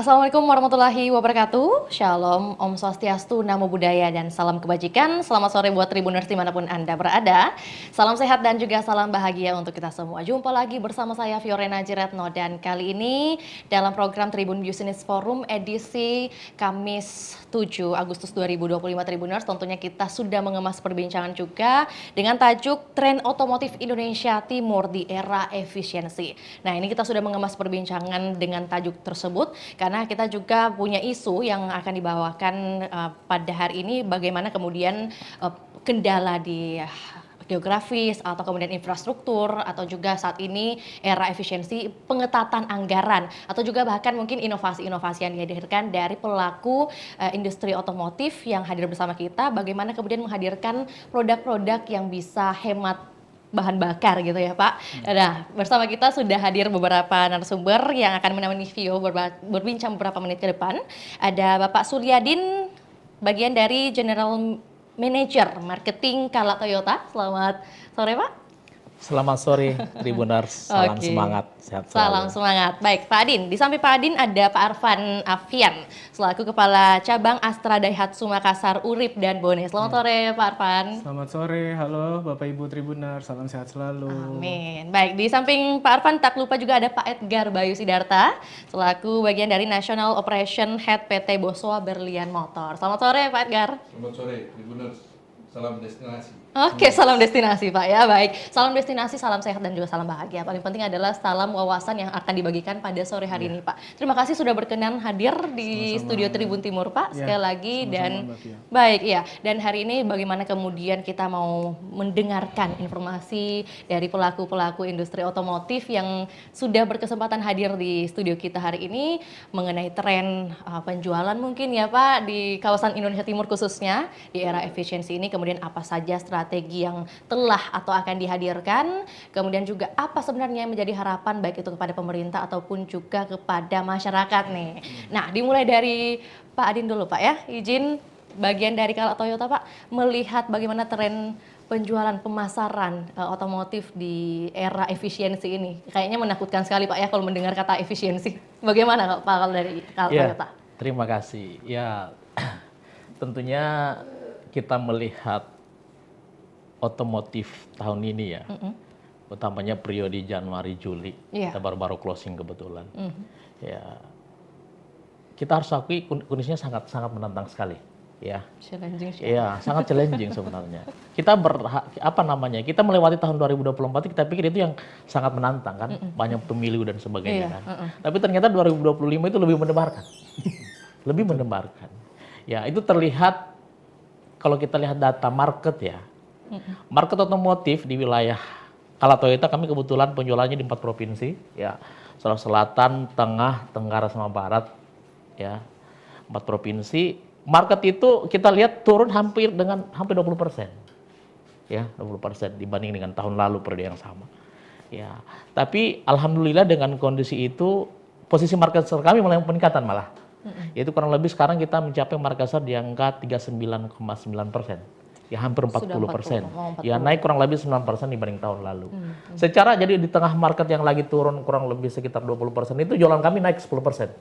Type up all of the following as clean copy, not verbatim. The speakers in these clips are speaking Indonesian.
Assalamualaikum warahmatullahi wabarakatuh. Shalom, Om Swastiastu, Namo Buddhaya, dan salam kebajikan. Selamat sore buat Tribuners dimanapun Anda berada. Salam sehat dan juga salam bahagia untuk kita semua. Jumpa lagi bersama saya Fiorena Jiretno, dan kali ini dalam program Tribun Business Forum edisi Kamis 7 Agustus 2025 Tribuners, tentunya kita sudah mengemas perbincangan juga dengan tajuk Tren Otomotif Indonesia Timur di Era Efisiensi. Nah, ini kita sudah mengemas perbincangan dengan tajuk tersebut karena kita juga punya isu yang akan dibawakan pada hari ini, bagaimana kemudian kendala di geografis atau kemudian infrastruktur, atau juga saat ini era efisiensi, pengetatan anggaran, atau juga bahkan mungkin inovasi-inovasi yang dihadirkan dari pelaku industri otomotif yang hadir bersama kita, bagaimana kemudian menghadirkan produk-produk yang bisa hemat bahan bakar gitu ya Pak. Nah, bersama kita sudah hadir beberapa narasumber yang akan menemani Vio berbincang beberapa menit ke depan. Ada Bapak Suryadin, bagian dari General Manager Marketing Kala Toyota. Selamat sore Pak. Selamat sore Tribuners, salam semangat, sehat selalu. Salam semangat. Baik Pak Adin, di samping Pak Adin ada Pak Arfan Afian selaku Kepala Cabang Astra Daihatsu Makassar Urip dan Bone. Selamat sore Pak Arfan. Selamat sore, halo Bapak Ibu Tribuners, salam sehat selalu. Amin. Baik, di samping Pak Arfan tak lupa juga ada Pak Edgar Bayu Sidarta selaku bagian dari National Operation Head PT Boswa Berlian Motor. Selamat sore Pak Edgar. Selamat sore Tribuners, salam destinasi. Oke, salam destinasi Pak ya, baik. Salam destinasi, salam sehat dan juga salam bahagia. Paling penting adalah salam wawasan yang akan dibagikan pada sore hari ini Pak. Terima kasih sudah berkenan hadir di studio Tribun Timur Pak, sekali lagi. Dan baik ya, dan hari ini bagaimana kemudian kita mau mendengarkan informasi dari pelaku-pelaku industri otomotif yang sudah berkesempatan hadir di studio kita hari ini mengenai tren penjualan mungkin ya Pak di kawasan Indonesia Timur khususnya di era efisiensi ini, kemudian apa saja strategi yang telah atau akan dihadirkan, kemudian juga apa sebenarnya yang menjadi harapan baik itu kepada pemerintah ataupun juga kepada masyarakat nih. Nah, dimulai dari Pak Adin dulu Pak ya, izin bagian dari Kala Toyota Pak, melihat bagaimana tren penjualan pemasaran otomotif di era efisiensi ini. Kayaknya menakutkan sekali Pak ya kalau mendengar kata efisiensi. Bagaimana Pak kalau dari Kala Toyota? Terima kasih. Ya, tentunya kita melihat otomotif tahun ini ya, utamanya periode Januari-Juli, kita baru-baru closing kebetulan. Ya, kita harus akui kondisinya sangat menantang sekali, ya. Challenging sih. Ya, sangat challenging sebenarnya. Kita melewati tahun 2024, kita pikir itu yang sangat menantang kan, banyak pemilu dan sebagainya kan. Tapi ternyata 2025 itu lebih mendebarkan, lebih mendebarkan. Ya, itu terlihat kalau kita lihat data market ya. Market otomotif di wilayah Kala Toyota, kami kebetulan penjualannya di 4 provinsi ya, Sulawesi Selatan, Tengah, Tenggara sama Barat ya, 4 provinsi. Market itu kita lihat turun hampir 20% ya, 20% dibanding dengan tahun lalu periode yang sama ya. Tapi alhamdulillah dengan kondisi itu posisi market share kami mulai peningkatan malah, yaitu kurang lebih sekarang kita mencapai market share di angka 39,9%. Ya hampir 40%. Ya naik kurang lebih 9% dibanding tahun lalu. Secara jadi di tengah market yang lagi turun kurang lebih sekitar 20%, itu jualan kami naik 10%.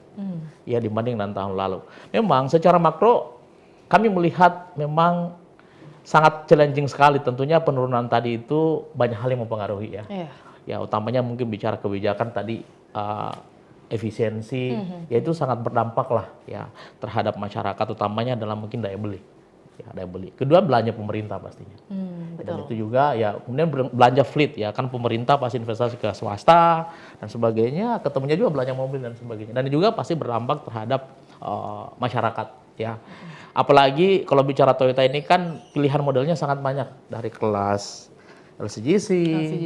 Ya dibanding dengan tahun lalu. Memang secara makro kami melihat memang sangat challenging sekali. Tentunya penurunan tadi itu banyak hal yang mempengaruhi ya. Ya utamanya mungkin bicara kebijakan tadi, efisiensi, ya itu sangat berdampak lah ya terhadap masyarakat, utamanya dalam mungkin daya beli. Ya, daya beli. Kedua, belanja pemerintah pastinya. Dan itu juga ya kemudian belanja fleet ya, kan pemerintah pasti investasi ke swasta dan sebagainya, ketemunya juga belanja mobil dan sebagainya. Dan juga pasti berdampak terhadap masyarakat ya. Apalagi kalau bicara Toyota ini kan pilihan modelnya sangat banyak, dari kelas LCGC,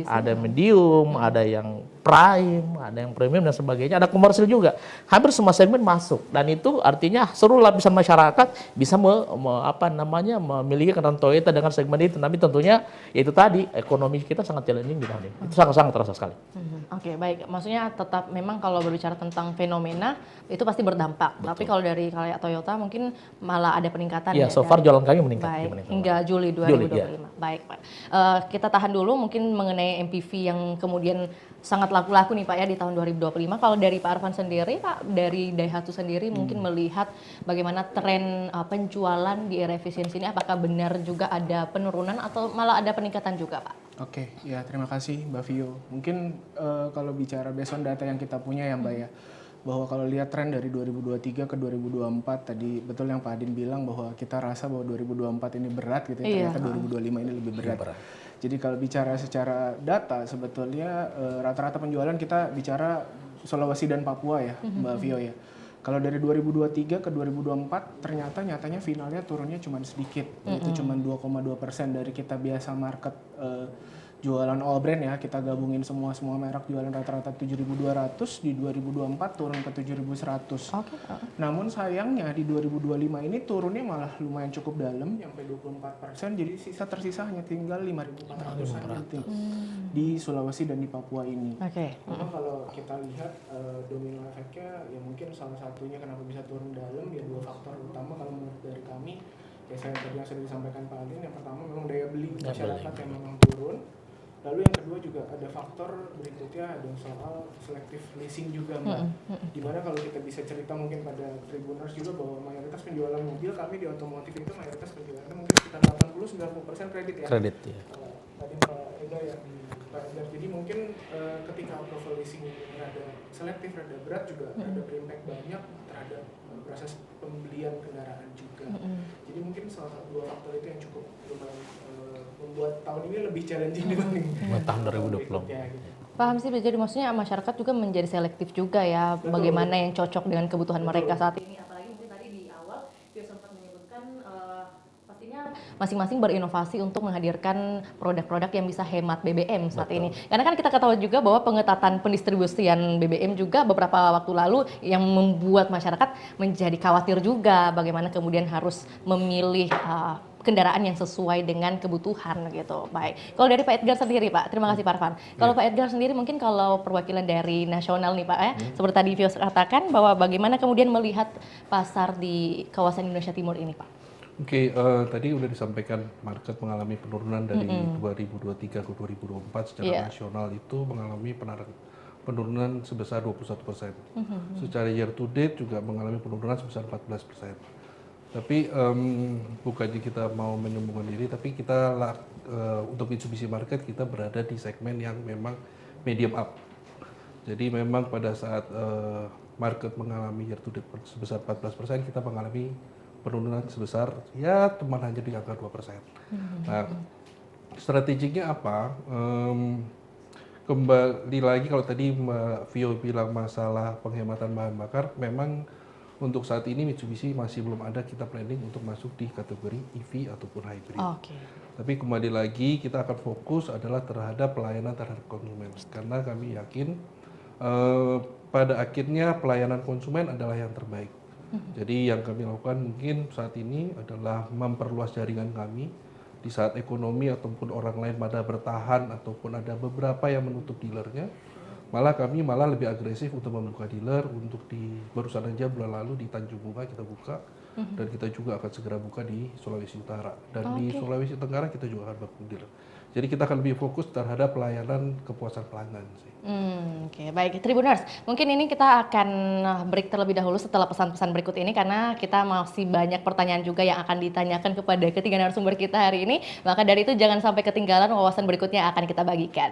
ada medium, ada yang prime, ada yang premium dan sebagainya, ada komersil juga. Hampir semua segmen masuk, dan itu artinya seluruh lapisan masyarakat bisa memiliki kendaraan Toyota dengan segmen itu. Tapi tentunya yaitu tadi ekonomi kita sangat challenging di tahun ini. Itu sangat terasa sekali. Oke, baik. Maksudnya tetap memang kalau berbicara tentang fenomena itu pasti berdampak. Betul. Tapi kalau dari kayak Toyota mungkin malah ada peningkatan. Ya, so far jualan kami meningkat. Baik, hingga Juli 2025. Juli, ya. Baik, Pak. Kita tahan tahan dulu mungkin mengenai MPV yang kemudian sangat laku-laku nih Pak ya di tahun 2025. Kalau dari Pak Arfan sendiri, Pak, dari Daihatsu sendiri mungkin melihat bagaimana tren penjualan di era efisiensi ini, apakah benar juga ada penurunan atau malah ada peningkatan juga Pak? Oke, ya terima kasih Mbak Vio. Mungkin kalau bicara based on data yang kita punya ya Mbak ya, bahwa kalau lihat tren dari 2023 ke 2024 tadi betul yang Pak Adin bilang bahwa kita rasa bahwa 2024 ini berat gitu ya, ternyata 2025 ini lebih berat. Jadi kalau bicara secara data sebetulnya rata-rata penjualan kita bicara Sulawesi dan Papua ya Mbak Vio ya. Kalau dari 2023 ke 2024 ternyata nyatanya finalnya turunnya cuma sedikit, itu cuma 2,2% dari kita biasa market jualan all brand ya, kita gabungin semua merek jualan rata-rata 7.200, di 2024 turun ke 7.100. Namun sayangnya di 2025 ini turunnya malah lumayan cukup dalam, sampai 24%, jadi tersisa hanya tinggal 5.400 di Sulawesi dan di Papua ini. Memang kalau kita lihat domino efeknya ya mungkin salah satunya kenapa bisa turun dalam ya dua faktor utama kalau menurut dari kami. Ya saya tadi yang sudah disampaikan Pak Adin, yang pertama memang daya beli masyarakat yang memang turun. Lalu yang kedua juga ada faktor berikutnya, ada soal selective leasing juga Mbak. Dimana kalau kita bisa cerita mungkin pada Tribuners juga bahwa mayoritas penjualan mobil kami di otomotif itu mayoritas penjualannya mungkin sekitar 80-90% kredit ya. Kredit ya. Tadi Pak Eda ya, Pak Eda. Jadi mungkin ketika approval leasing ini ada selektif, rada berat juga, ada berimpact banyak terhadap proses pembelian kendaraan juga. Jadi mungkin salah satu dua faktor itu yang cukup lumayan membuat tahun ini lebih challenging dibanding tahun 2020. Gitu. Paham sih, jadi maksudnya masyarakat juga menjadi selektif juga ya. Betul. Bagaimana yang cocok dengan kebutuhan mereka saat ini. Apalagi mungkin tadi di awal Vio sempat menyebutkan pastinya masing-masing berinovasi untuk menghadirkan produk-produk yang bisa hemat BBM saat ini. Karena kan kita ketahui juga bahwa pengetatan pendistribusian BBM juga beberapa waktu lalu yang membuat masyarakat menjadi khawatir juga bagaimana kemudian harus memilih kendaraan yang sesuai dengan kebutuhan gitu. Baik. Kalau dari Pak Edgar sendiri Pak, terima kasih Pak Arfan. Kalau Pak Edgar sendiri mungkin kalau perwakilan dari nasional nih Pak ya, seperti tadi Vio katakan bahwa bagaimana kemudian melihat pasar di kawasan Indonesia Timur ini Pak? Oke, tadi udah disampaikan market mengalami penurunan dari 2023 ke 2024 secara nasional itu mengalami penurunan sebesar 21%. Secara year to date juga mengalami penurunan sebesar 14%. Tapi bukannya kita mau menyombongkan diri, tapi kita untuk Mitsubishi Market kita berada di segmen yang memang medium up. Jadi memang pada saat market mengalami year to date sebesar 14%, kita mengalami penurunan sebesar ya teman hanya di angka 2%. Nah, strateginya apa? Kembali lagi kalau tadi Mbak Vio bilang masalah penghematan bahan bakar, memang untuk saat ini Mitsubishi masih belum ada kita planning untuk masuk di kategori EV ataupun hybrid. Tapi kembali lagi kita akan fokus adalah terhadap pelayanan terhadap konsumen. Karena kami yakin pada akhirnya pelayanan konsumen adalah yang terbaik. Jadi yang kami lakukan mungkin saat ini adalah memperluas jaringan kami di saat ekonomi ataupun orang lain pada bertahan ataupun ada beberapa yang menutup dealernya. Malah kami lebih agresif untuk membuka dealer untuk barusan aja bulan lalu di Tanjung Bunga kita buka dan kita juga akan segera buka di Sulawesi Utara dan di Sulawesi Tenggara kita juga akan buka dealer. Jadi kita akan lebih fokus terhadap pelayanan kepuasan pelanggan sih. Oke, baik Tribuners. Mungkin ini kita akan break terlebih dahulu setelah pesan-pesan berikut ini karena kita masih banyak pertanyaan juga yang akan ditanyakan kepada ketiga narasumber kita hari ini. Maka dari itu jangan sampai ketinggalan wawasan berikutnya yang akan kita bagikan.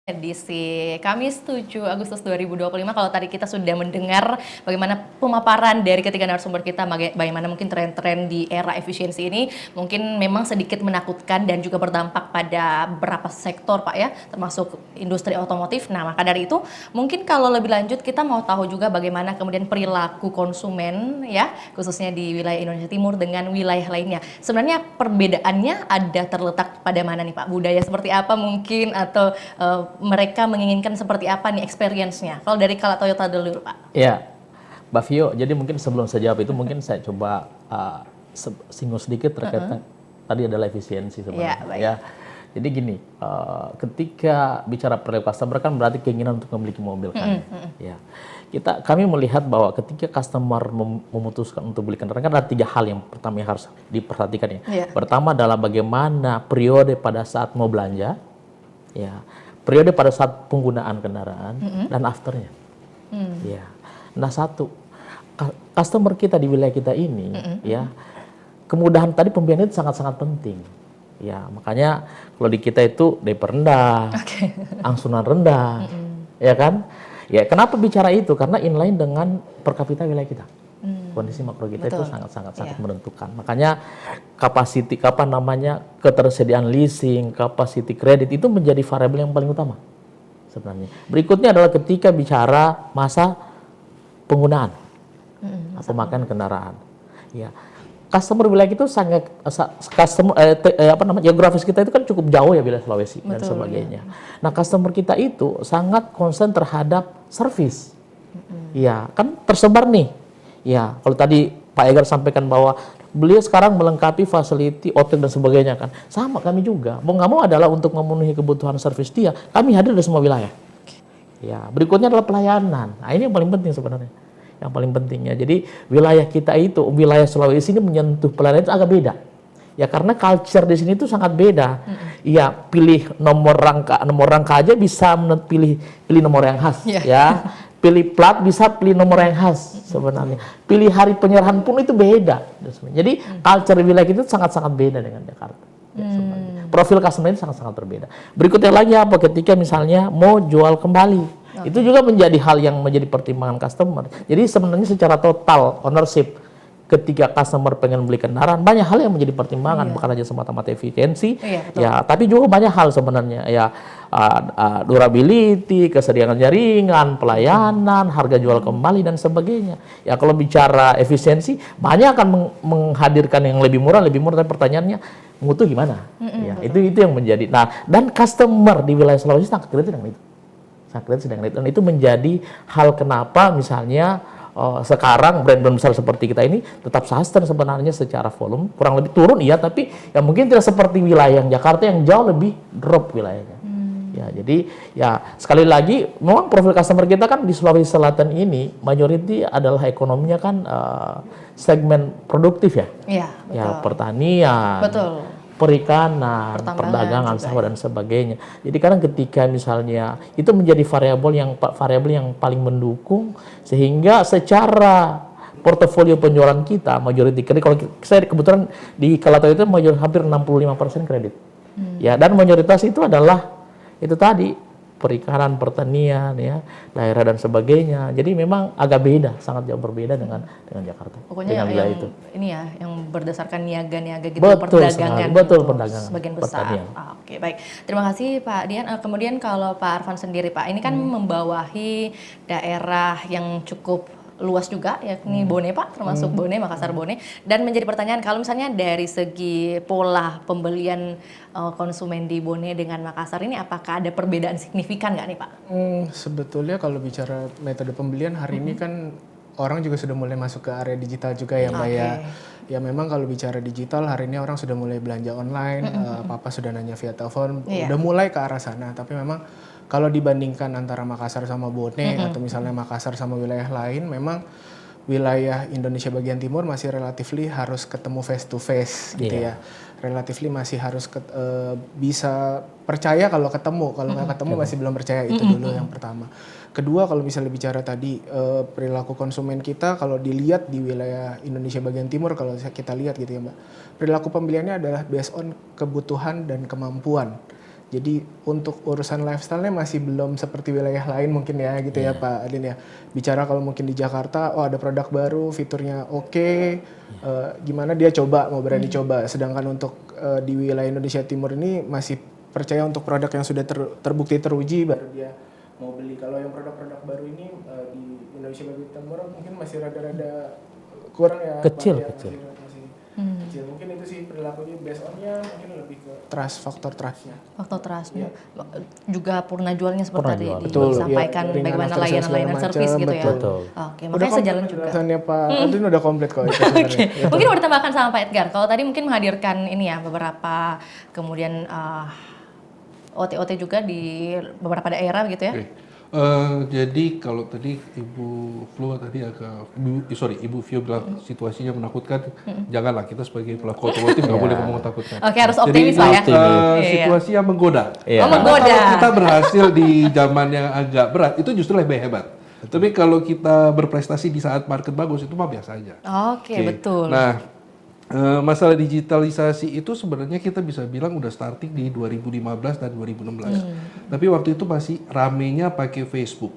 Edisi Kamis 7 Agustus 2025, kalau tadi kita sudah mendengar bagaimana pemaparan dari ketiga narasumber kita, bagaimana mungkin tren-tren di era efisiensi ini mungkin memang sedikit menakutkan dan juga berdampak pada beberapa sektor Pak ya, termasuk industri otomotif. Nah maka dari itu mungkin kalau lebih lanjut kita mau tahu juga bagaimana kemudian perilaku konsumen ya, khususnya di wilayah Indonesia Timur dengan wilayah lainnya. Sebenarnya perbedaannya ada terletak pada mana nih Pak? Budaya seperti apa mungkin, atau mereka menginginkan seperti apa nih experience-nya? Kalau dari Kala Toyota dulu, Pak. Ya, Mbak Vio, jadi mungkin sebelum saya jawab itu mungkin saya coba singgung sedikit terkait tadi adalah efisiensi sebenarnya. Ya, jadi gini, ketika bicara perilaku customer kan berarti keinginan untuk memiliki mobil kan. Ya, kami melihat bahwa ketika customer memutuskan untuk beli kendaraan kan ada 3 hal yang pertama yang harus diperhatikan ya. Pertama adalah bagaimana periode pada saat mau belanja, ya. Periode pada saat penggunaan kendaraan dan afternya. Ya. Nah customer kita di wilayah kita ini, ya kemudahan tadi pembiayaan itu sangat-sangat penting. Ya makanya kalau di kita itu DP rendah, angsuran rendah, ya kan? Ya kenapa bicara itu? Karena inline dengan per kapita wilayah kita. Kondisi makro kita itu sangat menentukan. Makanya ketersediaan leasing, kapasiti kredit itu menjadi variabel yang paling utama sebenarnya. Berikutnya adalah ketika bicara masa penggunaan pemakaian kendaraan. Ya, customer wilayah itu sangat geografis kita itu kan cukup jauh ya, wilayah Sulawesi dan sebagainya. Nah, customer kita itu sangat concern terhadap service. Ya, kan tersebar nih. Ya, kalau tadi Pak Egar sampaikan bahwa beliau sekarang melengkapi facility, hotel dan sebagainya kan. Sama kami juga. Mau nggak mau adalah untuk memenuhi kebutuhan servis dia, kami hadir di semua wilayah. Ya, berikutnya adalah pelayanan. Nah, ini yang paling penting sebenarnya. Yang paling pentingnya. Jadi wilayah kita itu, wilayah Sulawesi ini menyentuh pelayanan itu agak beda. Ya karena culture di sini itu sangat beda. Iya, pilih nomor rangka aja bisa pilih nomor yang khas, ya. Pilih plat bisa pilih nomor yang khas sebenarnya. Pilih hari penyerahan pun itu beda. Jadi culture wilayah itu sangat-sangat beda dengan Jakarta. Ya, profil customer itu sangat-sangat berbeda. Berikutnya lagi apa? Ketika misalnya mau jual kembali, itu juga menjadi hal yang menjadi pertimbangan customer. Jadi sebenarnya secara total ownership, ketika customer pengen beli kendaraan, banyak hal yang menjadi pertimbangan, bukan hanya semata-mata efisiensi, ya, tapi juga banyak hal sebenarnya, ya, durability, kesediaan jaringan, pelayanan, harga jual kembali dan sebagainya. Ya, kalau bicara efisiensi, banyak akan menghadirkan yang lebih murah, tapi pertanyaannya mutu gimana? Ya, itu yang menjadi. Nah, dan customer di wilayah Sulawesi sangat kritis dengan itu, dan itu menjadi hal kenapa misalnya sekarang brand-brand besar seperti kita ini tetap sustain sebenarnya secara volume, kurang lebih turun iya, tapi ya mungkin tidak seperti wilayah Jakarta yang jauh lebih drop wilayahnya. Ya, jadi ya sekali lagi memang profil customer kita kan di Sulawesi Selatan ini majority adalah ekonominya kan segmen produktif ya. Iya, betul. Ya, pertanian. Betul. Perikanan, perdagangan, sawah dan sebagainya. Jadi kadang ketika misalnya itu menjadi variabel yang paling mendukung, sehingga secara portofolio penjualan kita majority kredit, kalau saya kebetulan di Kala Toyota itu hampir 65% kredit. Ya, dan mayoritas itu adalah itu tadi perikanan, pertanian, ya, daerah dan sebagainya. Jadi memang agak beda, sangat jauh berbeda dengan Jakarta. Pokoknya dengan yang itu. Ini ya, yang berdasarkan niaga-niaga gitu, Betul perdagangan. betul, perdagangan. Sebagian besar. Oke, baik. Terima kasih Pak Dian. Kemudian kalau Pak Arfan sendiri Pak, ini kan membawahi daerah yang cukup luas juga, yakni Bone Pak, termasuk Bone, Makassar Bone. Dan menjadi pertanyaan, kalau misalnya dari segi pola pembelian konsumen di Bone dengan Makassar ini, apakah ada perbedaan signifikan nggak nih Pak? Sebetulnya kalau bicara metode pembelian hari ini kan orang juga sudah mulai masuk ke area digital juga ya Mbak ya. Ya memang kalau bicara digital hari ini orang sudah mulai belanja online, Papa sudah nanya via telepon, udah mulai ke arah sana. Tapi memang kalau dibandingkan antara Makassar sama Bone atau misalnya Makassar sama wilayah lain, memang wilayah Indonesia bagian timur masih relatifly harus ketemu face to face gitu ya. Relatifly masih harus bisa percaya kalau ketemu, kalau nggak ketemu masih belum percaya, itu dulu yang pertama. Kedua, kalau misalnya bicara tadi perilaku konsumen kita, kalau dilihat di wilayah Indonesia bagian timur, kalau kita lihat gitu ya Mbak, perilaku pembeliannya adalah based on kebutuhan dan kemampuan. Jadi untuk urusan lifestyle-nya masih belum seperti wilayah lain mungkin ya gitu ya Pak Adin ya. Bicara kalau mungkin di Jakarta, oh ada produk baru, fiturnya oke, gimana dia coba, mau berani coba. Sedangkan untuk di wilayah Indonesia Timur ini masih percaya untuk produk yang sudah terbukti teruji baru dia mau beli. Kalau yang produk-produk baru ini di Indonesia bagian Timur mungkin masih rada-rada kurang ya. Kecil. Masih kecil. Mungkin itu sih perilakunya based on-nya mungkin lebih ke trust, faktor trustnya. Faktor trustnya. Juga purna jualnya seperti Purna tadi jual. disampaikan Iya, bagaimana ringan after layanan sales service segala gitu ya. macam, betul. Oke, makanya sejalan juga. Penjelasannya Pak Adin udah komplit kok itu sebenarnya. Mungkin mau ditambahkan sama Pak Edgar. Kalau tadi mungkin menghadirkan ini ya beberapa kemudian OT-OT juga di beberapa daerah gitu ya. Jadi kalau tadi Ibu Flo tadi Ibu Vio bilang situasinya menakutkan, janganlah kita sebagai pelaku otomotif nggak boleh ngomong takutkan. Oke, harus optimis Pak ya. Situasi yang menggoda. Menggoda. Kalau kita berhasil di zaman yang agak berat, itu justru lebih hebat. Tapi kalau kita berprestasi di saat market bagus, itu mah biasa aja. Oke, betul. Nah, masalah digitalisasi itu sebenarnya kita bisa bilang udah starting di 2015 dan 2016. Tapi waktu itu masih ramenya pakai Facebook.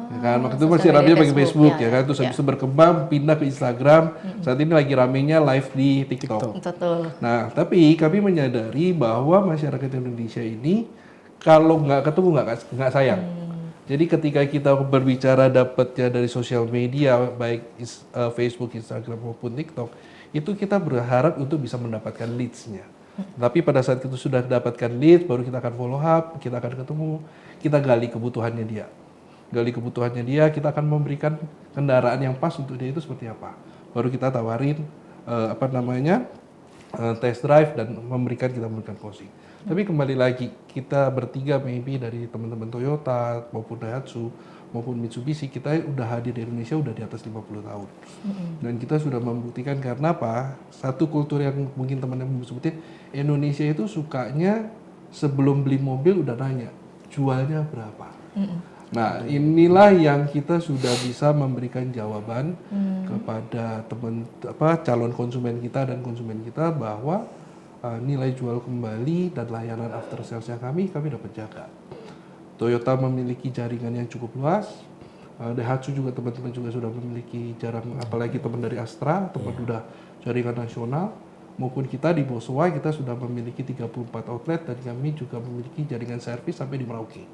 Ya kan? Waktu itu masih ramenya pakai Facebook ya kan. Terus habis itu berkembang pindah ke Instagram. Saat ini lagi ramenya live di TikTok. Betul. Nah, tapi kami menyadari bahwa masyarakat Indonesia ini kalau nggak ketemu nggak sayang. Jadi ketika kita berbicara dapatnya dari sosial media baik Facebook, Instagram maupun TikTok, itu kita berharap untuk bisa mendapatkan leads-nya. Tapi pada saat kita sudah dapatkan lead, baru kita akan follow up, kita akan ketemu, kita gali kebutuhannya dia. Gali kebutuhannya dia, kita akan memberikan kendaraan yang pas untuk dia itu seperti apa. Baru kita tawarin test drive dan memberikan coaching. Tapi kembali lagi, kita bertiga maybe dari teman-teman Toyota maupun Daihatsu maupun Mitsubishi, kita udah hadir di Indonesia udah di atas 50 tahun. Dan kita sudah membuktikan karena apa? Satu kultur yang mungkin teman-teman sebutin, Indonesia itu sukanya sebelum beli mobil udah nanya, jualnya berapa? Nah, inilah yang kita sudah bisa memberikan jawaban kepada calon konsumen kita dan konsumen kita bahwa nilai jual kembali dan layanan after sales-nya kami dapat jaga. Toyota memiliki jaringan yang cukup luas. Daihatsu juga teman-teman juga sudah memiliki jaringan, apalagi teman dari Astra, teman sudah jaringan nasional. Maupun kita di Boswa kita sudah memiliki 34 outlet dan kami juga memiliki jaringan servis sampai di Merauke.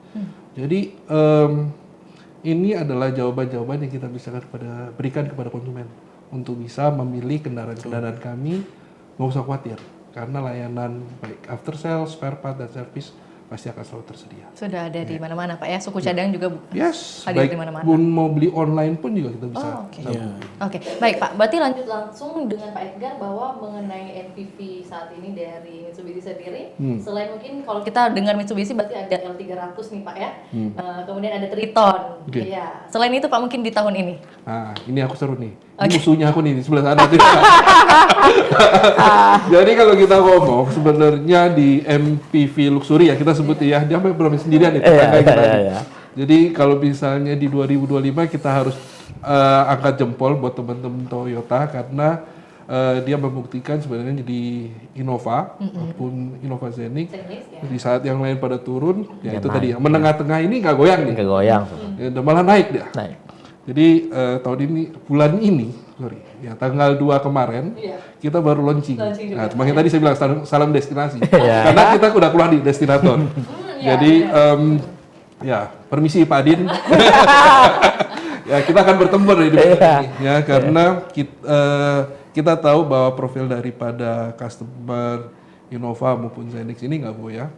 Jadi ini adalah jawaban-jawaban yang kita bisa berikan kepada konsumen untuk bisa memilih kendaraan-kendaraan kami, nggak usah khawatir karena layanan baik after sales, spare part dan service pasti akan selalu tersedia. Sudah ada di mana-mana Pak ya, suku cadang juga baik hadir di mana-mana. Pun mau beli online pun juga kita bisa. Oke, baik Pak. Berarti lanjut langsung dengan Pak Edgar bahwa mengenai MPV saat ini dari Mitsubishi sendiri, selain mungkin kalau kita dengar Mitsubishi berarti ada L300 nih Pak ya, kemudian ada Triton. Ya. Selain itu Pak mungkin di tahun ini. Nah, ini aku seru nih. Ini musuhnya aku nih di sebelah sana. Jadi kalau kita ngomong sebenarnya di MPV luxury ya kita sebut ya, dia belum sendirian itu. Jadi kalau misalnya di 2025 kita harus angkat jempol buat teman-teman Toyota karena dia membuktikan sebenarnya di Innova maupun Innova Zenix di saat yang lain pada turun, ya itu tadi ya, menengah-tengah ini nggak goyang nih. Nggak goyang. Malah naik dia. Naik. Jadi tahun ini, bulan ini, tanggal 2 kemarin, kita baru launching. Nah, makanya tadi saya bilang salam destinasi. Karena kita udah keluar di destinator. Jadi, permisi Pak Adin. Ya, kita akan bertempur di dunia ini. Ya, karena kita tahu bahwa profil daripada customer Innova maupun Zenix ini nggak goyah.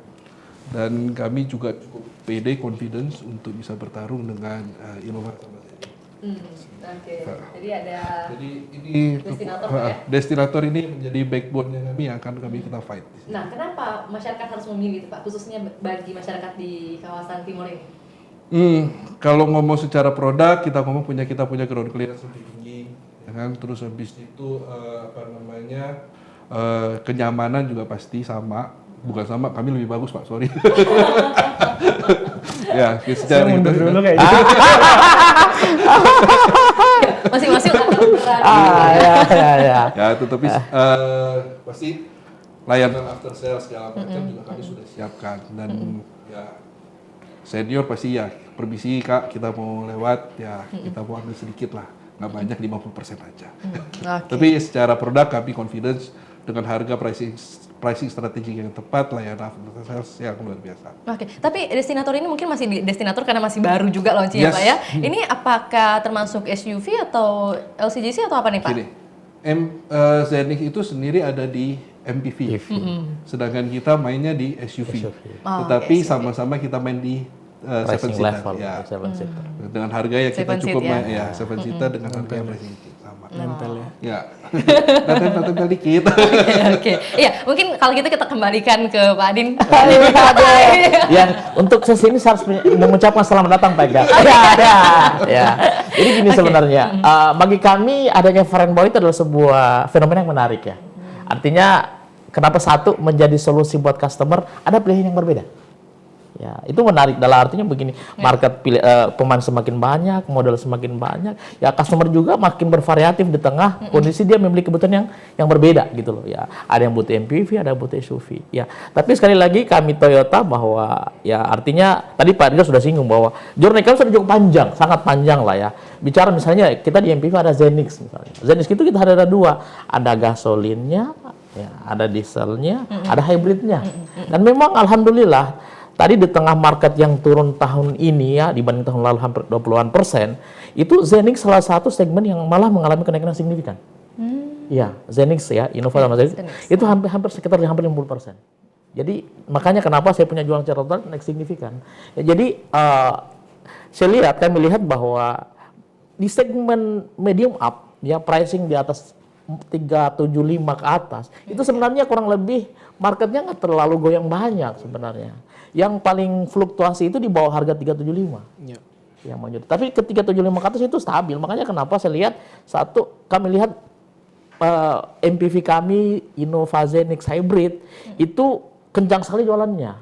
Dan kami juga cukup pede, confidence untuk bisa bertarung dengan Innova. Jadi ada. Jadi ini destinator ini menjadi backbone-nya kami yang akan kita fight. Nah, kenapa masyarakat harus memilih itu Pak, khususnya bagi masyarakat di kawasan timur ini? Kalau ngomong secara produk, kita punya ground clearance lebih tinggi, ya kan? Terus habis itu kenyamanan juga pasti sama. Bukan sama, kami lebih bagus Pak, sorry. Ya, secara itu. Dulu kayak gitu. Masing-masing akan berat. Ya. Ya, tetapi pasti layanan after sales segala macam juga kami sudah siapkan. Dan ya senior pasti ya, permisi Kak, kita mau lewat, ya kita mau ambil sedikit lah, nggak banyak, 50% aja. Tapi secara produk kami confidence dengan harga pricing strategi yang tepat, layanan after sales yang luar biasa. Oke, tapi destinator ini mungkin masih destinator karena masih baru juga launchingnya Pak ya. Ini apakah termasuk SUV atau LCGC atau apa nih Pak? Gini, Zenix itu sendiri ada di MPV, sedangkan kita mainnya di SUV. Tetapi sama-sama kita main di seven Pricing seater, level, ya. seven seater. Dengan harga yang kita Seven seat, cukup ya. ya, seven seater dengan harga yang pricing sama. Nempel ya. Ya, nempel dikit. Oke, iya mungkin kalau gitu kita kembalikan ke Pak Adin. Yang untuk sesi ini saya harus mengucapkan selamat datang Pak Ega. Ya. Jadi gini sebenarnya, bagi kami adanya Friendboy itu adalah sebuah fenomena yang menarik ya. Artinya kenapa satu menjadi solusi buat customer, ada pilihan yang berbeda. Ya, itu menarik dalam artinya begini, market pemain semakin banyak, model semakin banyak, ya customer juga makin bervariatif di tengah kondisi dia memiliki kebutuhan yang berbeda gitu loh ya. Ada yang butuh MPV, ada yang butuh SUV. Ya, tapi sekali lagi kami Toyota bahwa ya artinya tadi Pak Edgar sudah singgung bahwa journey kami sudah cukup panjang, sangat panjang lah ya. Bicara misalnya kita di MPV ada Zenix misalnya. Zenix itu kita ada dua, ada gasolinnya, ya, ada dieselnya, ada hybridnya. Dan memang alhamdulillah tadi di tengah market yang turun tahun ini ya dibanding tahun lalu hampir 20%, itu Zenix salah satu segmen yang malah mengalami kenaikan yang signifikan. Iya, Zenix ya, Innova sama Zenix itu hampir sekitar 50%. Jadi makanya kenapa saya punya jualan catatan naik signifikan. Ya, jadi kami lihat bahwa di segmen medium up ya pricing di atas 375 ke atas itu sebenarnya kurang lebih marketnya nggak terlalu goyang banyak sebenarnya. Yang paling fluktuasi itu di bawah harga 375. Ya. Yang menjadi. Tapi ke 375 ke atas itu stabil. Makanya kenapa saya lihat kami lihat MPV kami Innova Zenix Hybrid itu kencang sekali jualannya.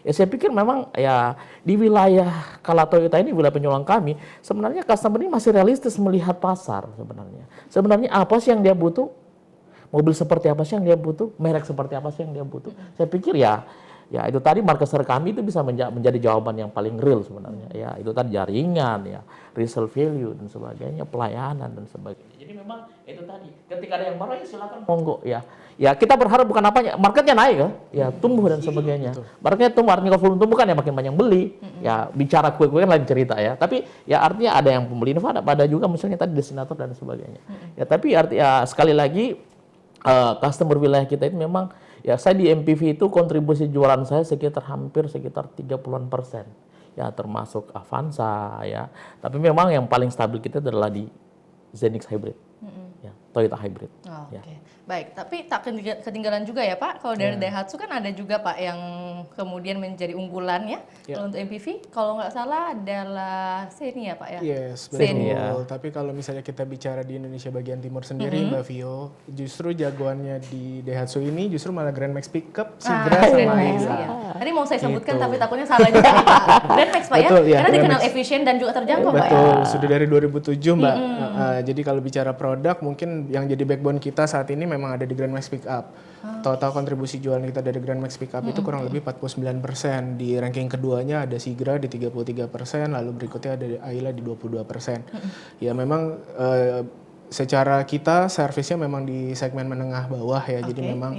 Ya saya pikir memang ya di wilayah Kala Toyota ini, wilayah penjualan kami, sebenarnya customer ini masih realistis melihat pasar sebenarnya. Sebenarnya apa sih yang dia butuh? Mobil seperti apa sih yang dia butuh? Merek seperti apa sih yang dia butuh? Saya pikir ya itu tadi marketer kami itu bisa menjadi jawaban yang paling real sebenarnya. Ya itu tadi jaringan, ya resale value dan sebagainya, pelayanan dan sebagainya. Jadi memang itu tadi ketika ada yang baru ya silakan monggo ya. Ya kita berharap bukan apanya, marketnya naik ya tumbuh dan sebagainya. Marketnya tumbuh, artinya kalau volume tumbuh kan ya makin banyak beli. Ya bicara kue-kue kan lain cerita ya. Tapi ya artinya ada yang pembeli Innova, ada juga misalnya tadi destinator dan sebagainya. Ya tapi artinya sekali lagi customer wilayah kita itu memang ya saya di MPV itu kontribusi jualan saya sekitar 30-an%. Ya termasuk Avanza ya. Tapi memang yang paling stabil kita adalah di Zenix Hybrid. Ya, Toyota Hybrid. Oh, ya. Oke. Baik, tapi tak ketinggalan juga ya Pak, kalau dari Daihatsu kan ada juga Pak yang kemudian menjadi unggulan ya, kalau untuk MPV, kalau nggak salah adalah Xenia Pak ya? Yes, betul. Tapi kalau misalnya kita bicara di Indonesia bagian timur sendiri Mbak Vio, justru jagoannya di Daihatsu ini justru malah Grand Max Pickup, Sigra sama Hilux. Ya. Tadi mau saya sebutkan tapi takutnya salah juga nih Pak. Grand Max Pak Betul, ya, karena Grand dikenal Max. efisien dan juga terjangkau Pak ya? Betul, sudah dari 2007 Mbak. Jadi kalau bicara produk mungkin yang jadi backbone kita saat ini memang ada di Grand Max Pickup. Total kontribusi jualan kita dari Grand Max Pickup itu kurang lebih 49%. Di ranking keduanya ada Sigra di 33%, lalu berikutnya ada Ayla di 22%. Ya memang secara kita servisnya memang di segmen menengah bawah ya. Jadi memang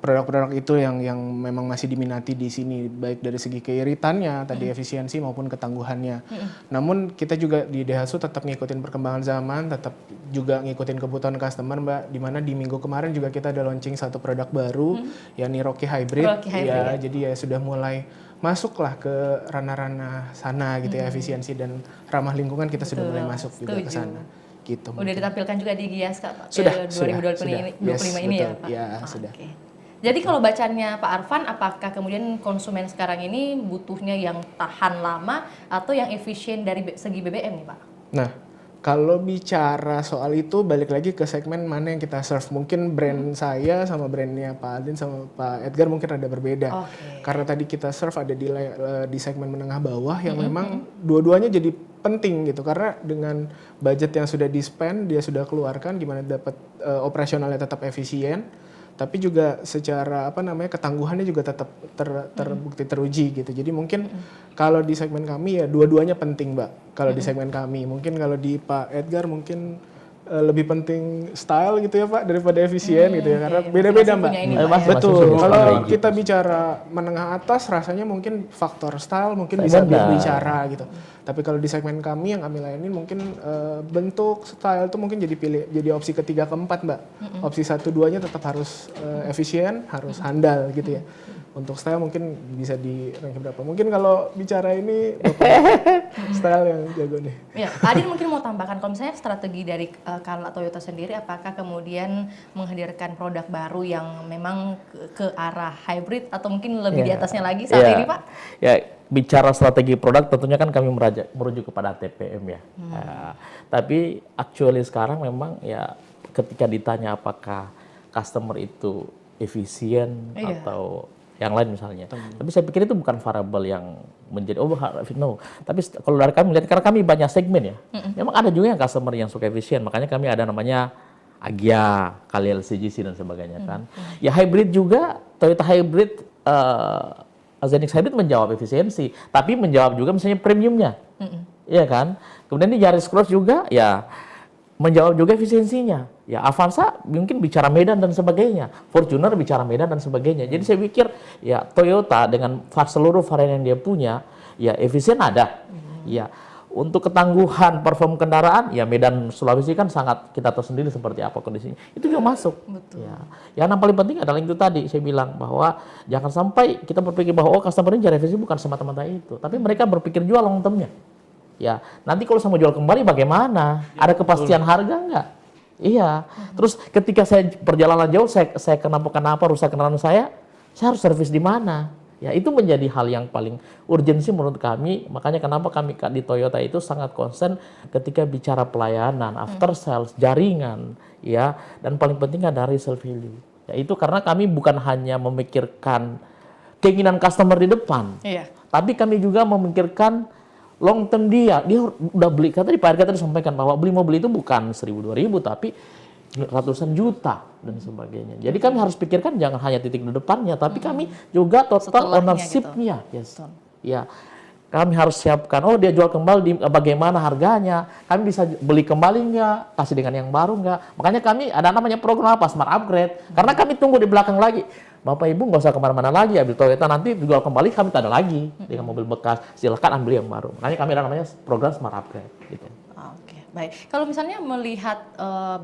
produk-produk itu yang memang masih diminati di sini, baik dari segi keiritannya, tadi efisiensi maupun ketangguhannya. Namun kita juga di Daihatsu tetap ngikutin perkembangan zaman, tetap juga ngikutin kebutuhan customer Mbak. Dimana di minggu kemarin juga kita ada launching satu produk baru, yakni Rocky Hybrid. Ya, jadi ya sudah mulai masuklah ke ranah-ranah sana gitu ya, efisiensi dan ramah lingkungan kita sudah mulai masuk juga ke sana. Gitu. Udah ditampilkan juga di Gias Kak Pak? Sudah, 2025 ini ya Pak? Ya, sudah. Okay. Jadi kalau bacanya Pak Arfan, apakah kemudian konsumen sekarang ini butuhnya yang tahan lama atau yang efisien dari segi BBM nih Pak? Nah, kalau bicara soal itu balik lagi ke segmen mana yang kita serve. Mungkin brand saya sama brandnya Pak Adin sama Pak Edgar mungkin ada berbeda. Karena tadi kita serve ada di segmen menengah bawah yang memang dua-duanya jadi penting gitu. Karena dengan budget yang sudah di-spend, dia sudah keluarkan gimana dapat operasionalnya tetap efisien. tapi juga secara ketangguhannya juga tetap terbukti teruji gitu. Jadi mungkin kalau di segmen kami ya dua-duanya penting, Mbak. Kalau di segmen kami, mungkin kalau di Pak Edgar mungkin lebih penting style gitu ya Pak daripada efisien gitu ya, karena beda-beda Mbak. Betul. Kalau kita bicara menengah atas rasanya mungkin faktor style mungkin bisa bicara gitu. Tapi kalau di segmen kami yang kami layanin mungkin bentuk style itu mungkin jadi opsi ketiga keempat Mbak. Opsi 1-2-nya tetap harus efisien, harus handal gitu ya. Untuk style mungkin bisa di rank berapa? Mungkin kalau bicara ini style yang jago nih. Ya, Adin mungkin mau tambahkan kalau misalnya strategi dari Carla Toyota sendiri, apakah kemudian menghadirkan produk baru yang memang ke arah hybrid atau mungkin lebih di atasnya lagi saat ini Pak? Ya, bicara strategi produk tentunya kan kami merujuk kepada TPM ya. Tapi actually sekarang memang ya ketika ditanya apakah customer itu efisien atau yang lain misalnya. Tapi saya pikir itu bukan variabel yang menjadi no. Tapi kalau dari kami lihat, karena kami banyak segmen ya, memang ada juga yang customer yang suka efisien. Makanya kami ada namanya Agya, kali LCGC dan sebagainya kan. Ya hybrid juga, Toyota hybrid, Zenix hybrid menjawab efisiensi, tapi menjawab juga misalnya premiumnya, iya kan. Kemudian di Yaris Cross juga ya menjawab juga efisiensinya. Ya Avanza mungkin bicara Medan dan sebagainya, Fortuner bicara Medan dan sebagainya. Jadi saya pikir ya Toyota dengan seluruh varian yang dia punya, ya efisien ada. Ya untuk ketangguhan perform kendaraan, ya Medan Sulawesi kan sangat kita tahu sendiri seperti apa kondisinya. Itu juga masuk. Betul. Ya, yang paling penting adalah itu tadi saya bilang bahwa jangan sampai kita berpikir bahwa customer ini cari efisiensi bukan semata-mata itu, tapi mereka berpikir jual long term-nya. Ya, nanti kalau saya mau jual kembali bagaimana? Ada kepastian harga nggak? Iya. Terus ketika saya perjalanan jauh, saya kenapa rusak kendaraan saya harus servis di mana? Ya, itu menjadi hal yang paling urgensi menurut kami. Makanya kenapa kami di Toyota itu sangat konsen ketika bicara pelayanan, after sales, jaringan, ya, dan paling penting ada resale value. Ya, itu karena kami bukan hanya memikirkan keinginan customer di depan, tapi kami juga memikirkan long term dia udah beli, kata di Pak Erga tadi sampaikan bahwa beli mobil itu bukan 1.000-2.000 tapi ratusan juta dan sebagainya. Jadi kami harus pikirkan jangan hanya titik di depannya, tapi kami juga total ownership-nya. Gitu. Ya, kami harus siapkan, dia jual kembali bagaimana harganya, kami bisa beli kembali nggak, kasih dengan yang baru nggak. Makanya kami ada namanya program apa, Smart Upgrade, karena kami tunggu di belakang lagi. Bapak Ibu nggak usah kemana-mana lagi, ambil Toyota nanti dijual kembali, kami tak ada lagi dengan mobil bekas, silakan ambil yang baru. Makanya kami ada namanya program Smart Upgrade. Gitu. Oke, baik. Kalau misalnya melihat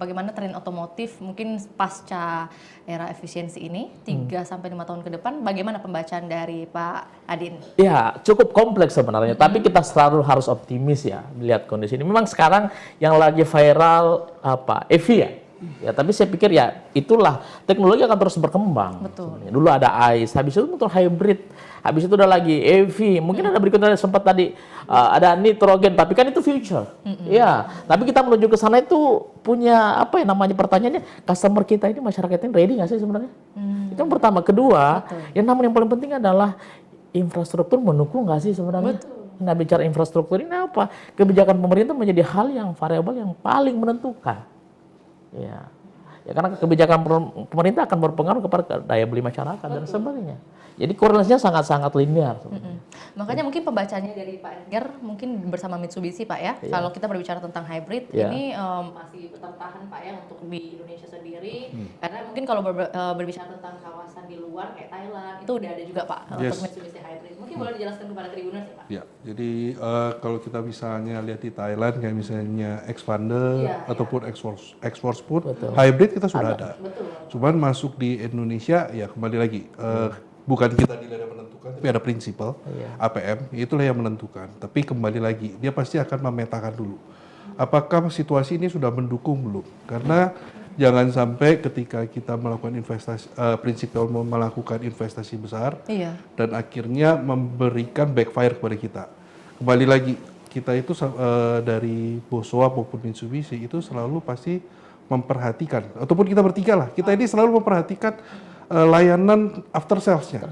bagaimana tren otomotif mungkin pasca era efisiensi ini 3-5 tahun ke depan, bagaimana pembacaan dari Pak Adin? Ya, cukup kompleks sebenarnya, tapi kita selalu harus optimis ya melihat kondisi ini. Memang sekarang yang lagi viral EV ya. Ya, tapi saya pikir ya itulah teknologi akan terus berkembang. Betul. Dulu ada ICE, habis itu motor hybrid, habis itu ada lagi EV, mungkin ada berikutnya sempat tadi ada nitrogen, tapi kan itu future. Ya, tapi kita menuju ke sana itu punya apa ya namanya pertanyaannya, customer kita ini masyarakat ini ready nggak sih sebenarnya? Itu yang pertama. Kedua, yang paling penting adalah infrastruktur mendukung nggak sih sebenarnya? Nah, bicara infrastruktur ini apa? Kebijakan pemerintah menjadi hal yang variabel yang paling menentukan. Ya, karena kebijakan pemerintah akan berpengaruh kepada daya beli masyarakat dan sebagainya. Jadi korelasinya sangat-sangat linear. Makanya mungkin pembacanya dari Pak Edgar mungkin bersama Mitsubishi Pak ya. Kalau kita berbicara tentang hybrid ini masih bertahan Pak ya untuk di Indonesia sendiri. Karena mungkin kalau berbicara tentang kawasan di luar kayak Thailand itu udah ada juga Pak untuk Mitsubishi hybrid. Mungkin boleh dijelaskan kepada Tribuners ya Pak? Ya, jadi kalau kita misalnya lihat di Thailand kayak misalnya Expander ataupun X-Force pun hybrid kita sudah ada. Cuman masuk di Indonesia ya kembali lagi bukan kita yang menentukan, tapi ada prinsipal APM, itulah yang menentukan. Tapi kembali lagi, dia pasti akan memetakan dulu. Apakah situasi ini sudah mendukung belum? Karena jangan sampai ketika kita melakukan investasi, prinsipal melakukan investasi besar, dan akhirnya memberikan backfire kepada kita. Kembali lagi, kita itu dari Bosowa maupun Mitsubishi itu selalu pasti memperhatikan, ataupun kita bertiga lah, kita ini selalu memperhatikan layanan after sales-nya.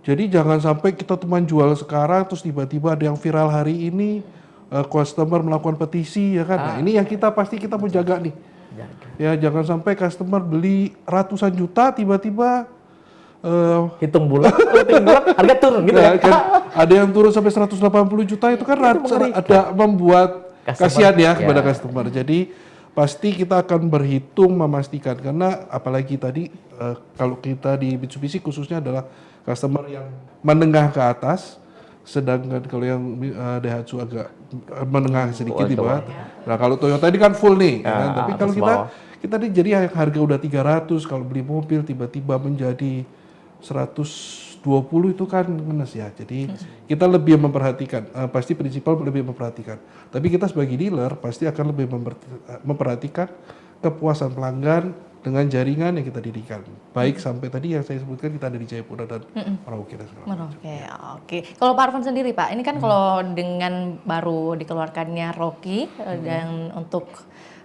Jadi jangan sampai kita cuma jual sekarang terus tiba-tiba ada yang viral hari ini customer melakukan petisi ya kan. Nah, ini yang kita pasti kita mau jaga nih. Ya jangan sampai customer beli ratusan juta tiba-tiba hitung bulan harga turun gitu ya. kan, ada yang turun sampai 180 juta itu kan ada membuat kasihan ya kepada customer. Jadi pasti kita akan berhitung memastikan, karena apalagi tadi kalau kita di Mitsubishi khususnya adalah customer yang menengah ke atas, sedangkan kalau yang Daihatsu agak menengah sedikit di bawah. Nah kalau Toyota ini kan full nih, kan? Tapi kalau kita nih jadi harga udah 300, kalau beli mobil tiba-tiba menjadi 120 itu kan minus ya. Jadi kita lebih memperhatikan, pasti prinsipal lebih memperhatikan. Tapi kita sebagai dealer pasti akan lebih memperhatikan kepuasan pelanggan dengan jaringan yang kita dirikan. Baik sampai tadi yang saya sebutkan kita ada di Jayapura dan Merauke dan segala macam. Oke. Kalau Pak Arfan sendiri Pak, ini kan kalau dengan baru dikeluarkannya Rocky dan untuk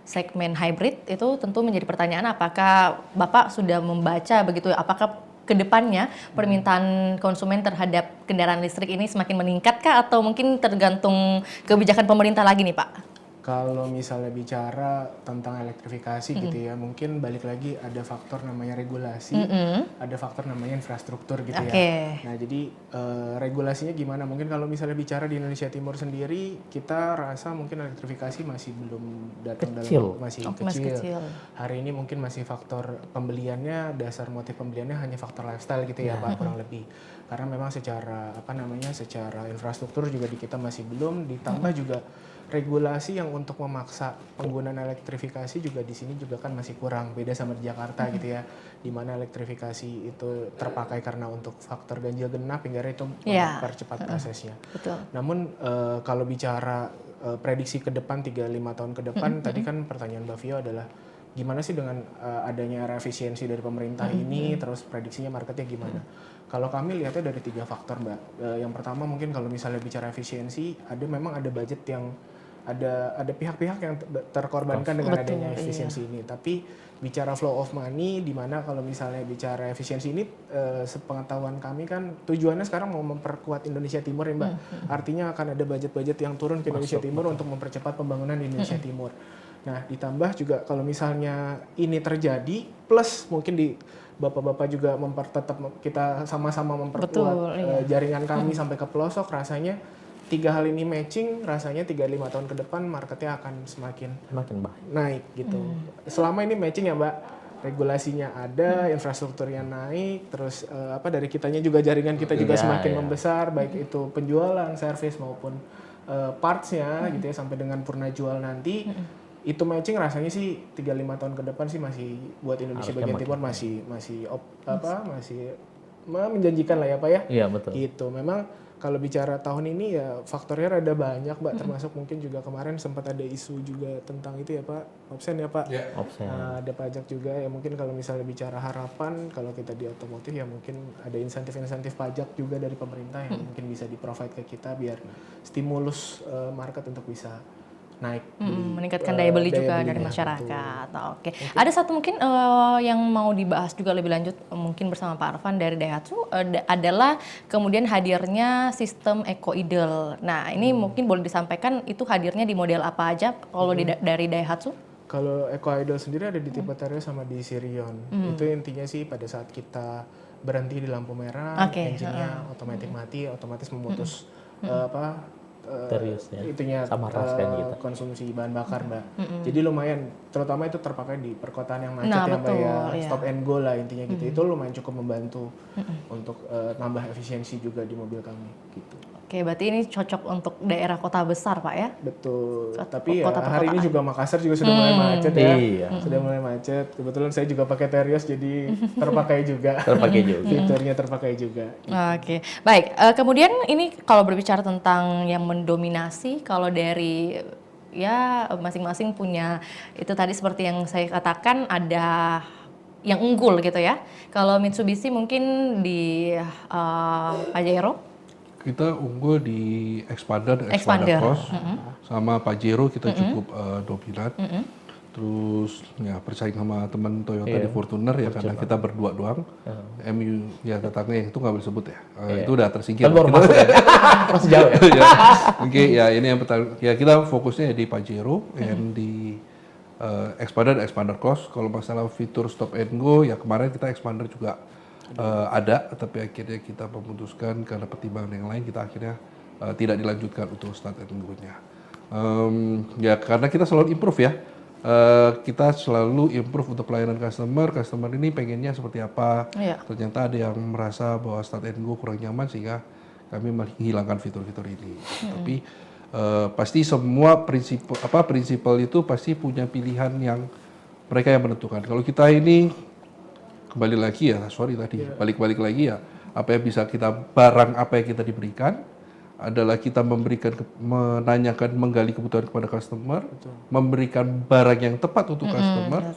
segmen hybrid itu tentu menjadi pertanyaan, apakah Bapak sudah membaca begitu, apakah kedepannya permintaan konsumen terhadap kendaraan listrik ini semakin meningkat kah, atau mungkin tergantung kebijakan pemerintah lagi nih Pak? Kalau misalnya bicara tentang elektrifikasi gitu ya, mungkin balik lagi ada faktor namanya regulasi, ada faktor namanya infrastruktur gitu ya. Nah jadi regulasinya gimana? Mungkin kalau misalnya bicara di Indonesia Timur sendiri, kita rasa mungkin elektrifikasi masih belum datang masih kecil. Hari ini mungkin masih faktor pembeliannya, dasar motif pembeliannya hanya faktor lifestyle gitu ya Pak, kurang lebih. Karena memang secara secara infrastruktur juga di kita masih belum, ditambah juga regulasi yang untuk memaksa penggunaan elektrifikasi juga di sini juga kan masih kurang, beda sama di Jakarta gitu ya, di mana elektrifikasi itu terpakai karena untuk faktor ganjil genap hingga itu mempercepat prosesnya. Betul. Namun kalau bicara prediksi ke depan 3-5 tahun ke depan, tadi kan pertanyaan Mbak Vio adalah gimana sih dengan adanya era efisiensi dari pemerintah ini, terus prediksinya marketnya gimana? Kalau kami lihatnya dari 3 faktor Mbak. Yang pertama mungkin kalau misalnya bicara efisiensi, memang ada budget yang ada pihak-pihak yang terkorbankan dengan adanya efisiensi ini. Tapi bicara flow of money, di mana kalau misalnya bicara efisiensi ini, sepengetahuan kami kan tujuannya sekarang mau memperkuat Indonesia Timur ya Mbak. Artinya akan ada budget-budget yang turun ke Indonesia Timur untuk mempercepat pembangunan di Indonesia Timur. Nah ditambah juga kalau misalnya ini terjadi, plus mungkin di Bapak-bapak juga tetap kita sama-sama memperkuat jaringan kami sampai ke pelosok, rasanya 3 hal ini matching, rasanya 3-5 tahun ke depan marketnya akan semakin naik gitu. Selama ini matching ya Mbak, regulasinya ada, infrastrukturnya naik, terus dari kitanya juga jaringan kita juga semakin membesar, baik itu penjualan, servis maupun partsnya gitu ya, sampai dengan purna jual nanti. Itu matching rasanya sih 3-5 tahun ke depan sih masih buat Indonesia bagian timur masih menjanjikan lah ya Pak ya. Iya betul. Gitu. Memang kalau bicara tahun ini ya faktornya rada banyak Mbak, termasuk mungkin juga kemarin sempat ada isu juga tentang itu ya Pak, opsen ya Pak. Opsen. Ada pajak juga ya, mungkin kalau misalnya bicara harapan, kalau kita di otomotif ya mungkin ada insentif-insentif pajak juga dari pemerintah yang mungkin bisa di-provide ke kita biar stimulus market untuk bisa naik, meningkatkan daya beli juga dari masyarakat. Oke. Ada satu mungkin yang mau dibahas juga lebih lanjut mungkin bersama Pak Arfan dari Daihatsu adalah kemudian hadirnya sistem Eco Idle. Nah ini mungkin boleh disampaikan itu hadirnya di model apa aja kalau dari Daihatsu? Kalau Eco Idle sendiri ada di tipe Terios sama di Sirion. Itu intinya sih pada saat kita berhenti di lampu merah, engine-nya otomatis mati, otomatis memutus itunya konsumsi bahan bakar Mbak. Jadi lumayan, terutama itu terpakai di perkotaan yang macet ya Mbak ya, stop and go lah intinya gitu. Itu lumayan cukup membantu untuk nambah efisiensi juga di mobil kami gitu. Oke, berarti ini cocok untuk daerah kota besar Pak ya? Betul. Tapi ya hari ini juga Makassar juga sudah mulai macet ya. Sudah mulai macet. Kebetulan saya juga pakai Terios jadi terpakai juga. Fiturnya terpakai juga. Oke. Baik, kemudian ini kalau berbicara tentang yang mendominasi, kalau dari ya masing-masing punya itu tadi seperti yang saya katakan ada yang unggul gitu ya. Kalau Mitsubishi mungkin di Pajero. Kita unggul di Expander Cross, sama Pajero kita cukup dominan. Terus ya bersaing sama teman Toyota di Fortuner ya, karena kita berdua doang. MU ya tetangga itu nggak boleh sebut ya. Itu udah tersingkir. Kan baru masuk ya. Masih jauh ya. Oke, ya ini yang pertama. Ya kita fokusnya di Pajero dan di expander cost. Kalau masalah fitur stop and go, ya kemarin kita expander juga ada, tapi akhirnya kita memutuskan karena pertimbangan yang lain kita akhirnya tidak dilanjutkan untuk start and go-nya. Ya karena kita selalu improve ya. Kita selalu improve untuk pelayanan customer ini pengennya seperti apa. Ternyata ada yang merasa bahwa start and go kurang nyaman sehingga kami menghilangkan fitur-fitur ini. Tapi pasti semua prinsipal itu pasti punya pilihan yang mereka yang menentukan. Kalau kita ini kembali lagi ya, balik lagi ya, apa yang bisa kita barang apa yang kita diberikan adalah kita menanyakan, menggali kebutuhan kepada customer, memberikan barang yang tepat untuk customer,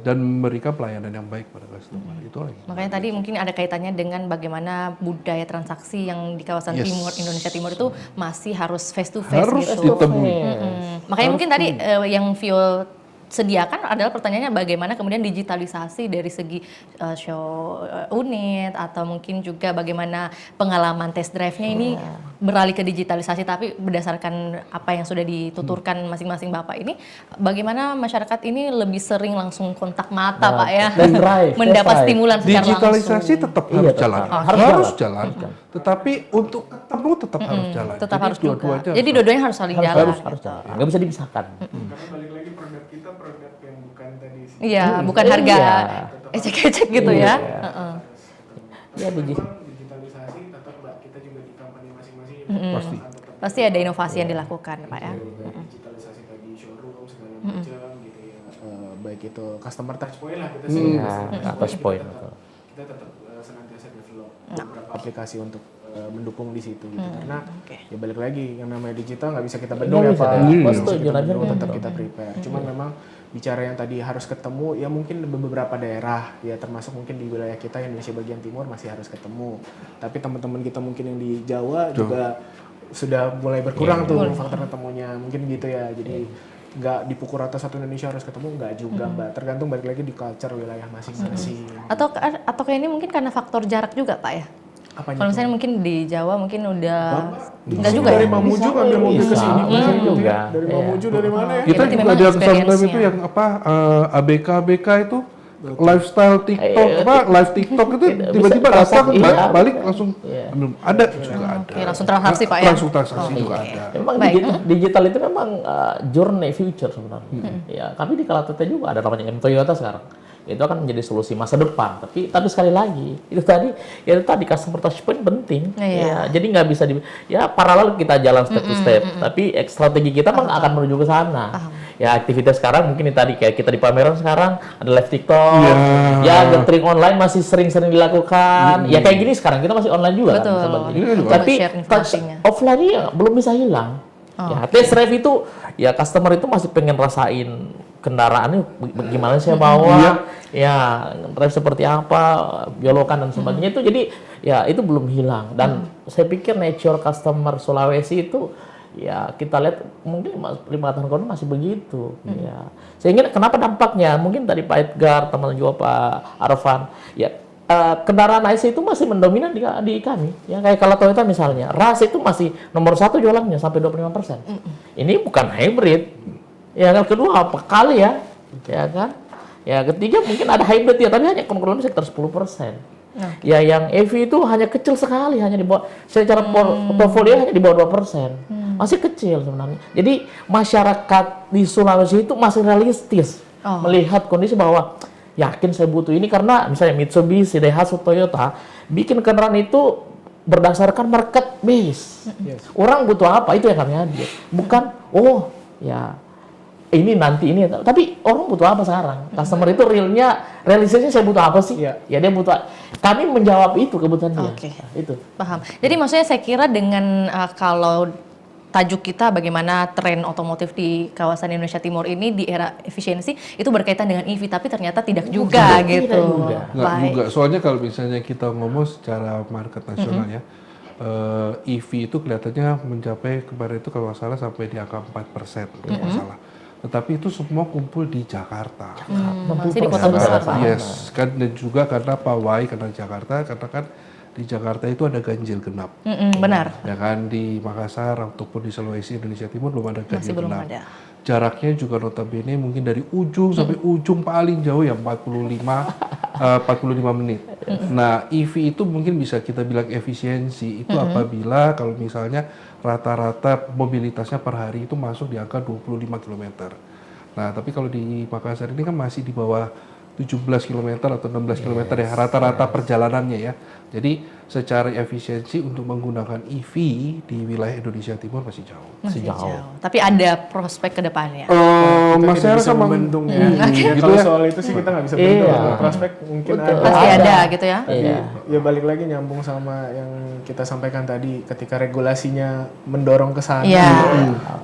dan memberikan pelayanan yang baik pada customer. Itu lagi. Makanya tadi mungkin ada kaitannya dengan bagaimana budaya transaksi yang di kawasan timur Indonesia Timur itu masih harus face to face gitu. Ditemui. Makanya mungkin tadi yang Vio sediakan adalah pertanyaannya bagaimana kemudian digitalisasi dari segi show unit atau mungkin juga bagaimana pengalaman test drive-nya ini beralih ke digitalisasi, tapi berdasarkan apa yang sudah dituturkan masing-masing Bapak ini, bagaimana masyarakat ini lebih sering langsung kontak mata Pak ya, mendapat stimulan secara langsung. Digitalisasi tetap harus jalan, harus jalan. Tetapi untuk ketemu tetap harus jalan. Tetap harus dua-duanya. Jadi dua-duanya harus saling jalan. Harus jalan. Nggak bisa dipisahkan. Karena balik lagi produk kita produk yang bukan tadi sih. Iya, bukan harga ecek-ecek gitu ya. Ya digitalisasi tetap kita juga di company masing-masing pasti ada inovasi yang dilakukan Pak ya. Digitalisasi tadi showroom segala macam gitu ya. Baik itu customer touch point lah kita sih. Touch point. Kita tetap senantiasa develop beberapa aplikasi untuk mendukung di situ gitu. Karena ya balik lagi yang namanya digital nggak bisa kita bendung ya Pak. Tetap kita prepare. Cuman memang bicara yang tadi harus ketemu ya mungkin beberapa daerah ya termasuk mungkin di wilayah kita Indonesia bagian timur masih harus ketemu. Tapi teman-teman kita mungkin yang di Jawa juga sudah mulai berkurang tuh faktor ketemunya mungkin gitu ya. Jadi nggak dipukul rata satu Indonesia harus ketemu, nggak juga Mbak. Tergantung balik lagi di culture wilayah masing-masing. Atau kayak ini mungkin karena faktor jarak juga Pak ya? Kalau misalnya mungkin di Jawa mungkin udah enggak juga dari ya? Mamuju ngambil mobil ke sini. Juga. Dari Mamuju dari mana ya? Kita juga ada sometimes itu yang ABK itu lifestyle TikTok live TikTok itu tiba-tiba datang balik langsung belum ada juga ada. Langsung transaksi Pak ya? Langsung transaksi juga ada. Memang digital itu memang journey future sebenarnya. Ya, tapi di Kalatepe juga ada namanya Toyota sekarang. Itu akan menjadi solusi masa depan. Tapi sekali lagi itu tadi customer touch point penting. Ya, jadi nggak bisa paralel kita jalan step to step. Tapi strategi kita memang akan menuju ke sana. Ya aktivitas sekarang mungkin tadi kayak kita di pameran sekarang ada live TikTok. Ya gathering online masih sering-sering dilakukan. Ya kayak gini sekarang kita masih online juga. Betul. Kan, tapi touch offline ya belum bisa hilang. Ya test drive itu ya customer itu masih pengen rasain kendaraannya gimana saya bawa, ya drive seperti apa, belokan dan sebagainya itu jadi ya itu belum hilang dan saya pikir nature customer Sulawesi itu ya kita lihat mungkin 5 tahun kemudian masih begitu ya sehingga kenapa dampaknya mungkin tadi Pak Edgar teman juga Pak Arfan ya kendaraan IC itu masih mendominan di kami ya kayak kalau Toyota misalnya RAS itu masih nomor 1 jualannya sampai 25%. Ini bukan hybrid. Ya kan kedua apa kali ya kan ya ketiga mungkin ada hybrid ya tapi hanya kurang lebih sekitar 10%. Ya yang EV itu hanya kecil sekali hanya di bawah secara portofolio hanya di bawah 2%. Masih kecil sebenarnya. Jadi masyarakat di Sulawesi itu masih realistis melihat kondisi bahwa yakin saya butuh ini karena misalnya Mitsubishi, Daihatsu, Toyota bikin kendaraan itu berdasarkan market base. Orang butuh apa itu yang kami hadir. Bukan ya ini nanti ini tapi orang butuh apa sekarang customer itu realisasinya saya butuh apa sih ya dia butuh kami menjawab itu kebutuhan dia. Itu paham. Jadi maksudnya saya kira dengan kalau tajuk kita bagaimana tren otomotif di kawasan Indonesia Timur ini di era efisiensi itu berkaitan dengan EV tapi ternyata tidak juga gitu. Nggak juga soalnya kalau misalnya kita ngomong secara market nasional ya EV itu kelihatannya mencapai kemarin itu kalau nggak salah sampai di angka 4% kalau nggak salah. Tetapi itu semua kumpul di Jakarta. Masih di kota besar Pak. Yes, kan dan juga karena pawai karena Jakarta, karena kan di Jakarta itu ada ganjil genap. Benar. Ya kan di Makassar ataupun di Sulawesi Indonesia Timur belum ada ganjil genap. jaraknya juga notabene mungkin dari ujung sampai ujung paling jauh ya 45 menit. Nah, EV itu mungkin bisa kita bilang efisiensi itu apabila kalau misalnya rata-rata mobilitasnya per hari itu masuk di angka 25 km. Nah, tapi kalau di Makassar ini kan masih di bawah 17 km atau 16 km ya rata-rata perjalanannya ya. Jadi secara efisiensi untuk menggunakan EV di wilayah Indonesia Timur masih jauh. Masih jauh. Tapi ada prospek ke depannya. Mas saya rasa membendung ya. gitu Kalau ya. soal itu sih kita nggak bisa bendung. Prospek mungkin ada. Pasti ada gitu ya. Ya balik lagi nyambung sama yang kita sampaikan tadi, ketika regulasinya mendorong ke sana,